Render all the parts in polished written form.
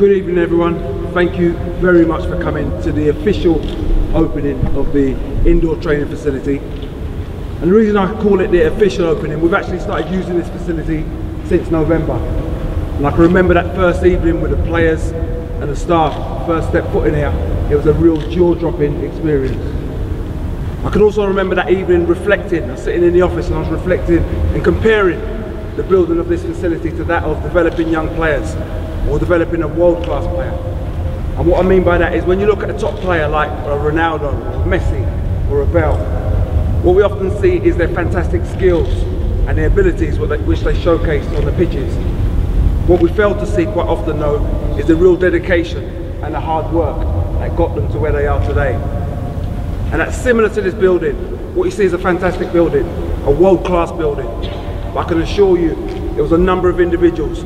Good evening everyone, thank you very much for coming to the official opening of the indoor training facility. And the reason I call it the official opening, we've actually started using this facility since November. And I can remember that first evening with the players and the staff, first step foot in here, it was a real jaw-dropping experience. I can also remember that evening reflecting, I was sitting in the office and I was reflecting and comparing the building of this facility to that of developing young players or developing a world-class player. And what I mean by that is when you look at a top player like a Ronaldo or Messi or a Bell, what we often see is their fantastic skills and their abilities which they showcase on the pitches. What we fail to see quite often though is the real dedication and the hard work that got them to where they are today. And that's similar to this building. What you see is a fantastic building, a world-class building. But I can assure you, there was a number of individuals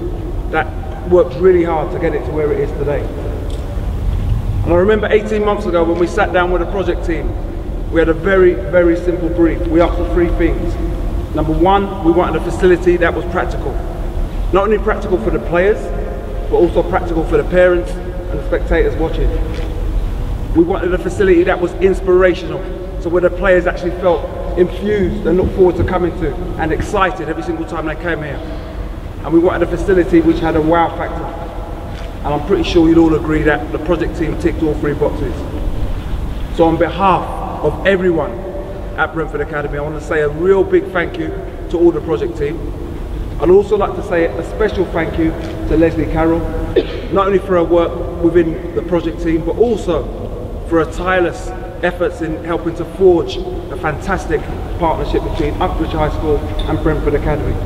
that worked really hard to get it to where it is today. And I remember 18 months ago when we sat down with the project team, we had a very, very simple brief. We asked for three things. Number one, we wanted a facility that was practical. Not only practical for the players, but also practical for the parents and the spectators watching. We wanted a facility that was inspirational, so where the players actually felt infused and looked forward to coming to and excited every single time they came here. And we wanted a facility which had a wow factor. And I'm pretty sure you'll all agree that the project team ticked all three boxes. So on behalf of everyone at Brentford Academy, I want to say a real big thank you to all the project team. I'd also like to say a special thank you to Leslie Carroll, not only for her work within the project team, but also for her tireless efforts in helping to forge a fantastic partnership between Uxbridge High School and Brentford Academy.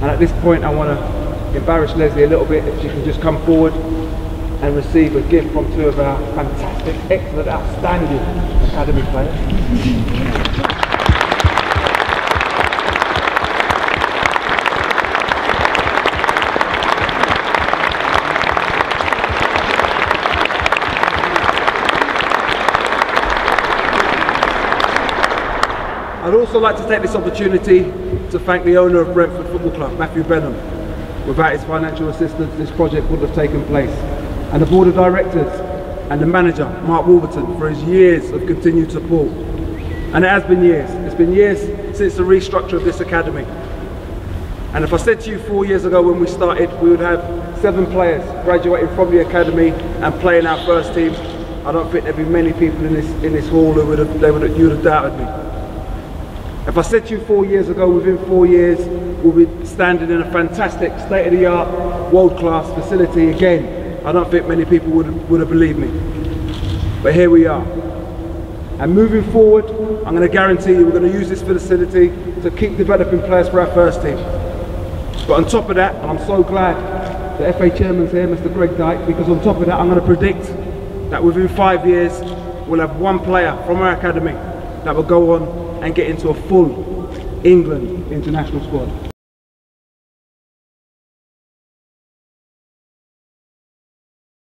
And at this point I want to embarrass Leslie a little bit, if she can just come forward and receive a gift from two of our fantastic, excellent, outstanding academy players. I'd also like to take this opportunity to thank the owner of Brentford Football Club, Matthew Benham. Without his financial assistance, this project wouldn't have taken place. And the board of directors and the manager, Mark Wolverton, for his years of continued support. And it has been years. It's been years since the restructure of this academy. And if I said to you 4 years ago when we started, we would have 7 players graduating from the academy and playing our first team, I don't think there'd be many people in this hall who would have doubted me. If I said to you 4 years ago, within 4 years, we'll be standing in a fantastic, state-of-the-art, world-class facility again, I don't think many people would have believed me. But here we are. And moving forward, I'm going to guarantee you we're going to use this facility to keep developing players for our first team. But on top of that, and I'm so glad the FA Chairman's here, Mr. Greg Dyke, because on top of that, I'm going to predict that within 5 years, we'll have 1 player from our academy that will go on and get into a full England international squad.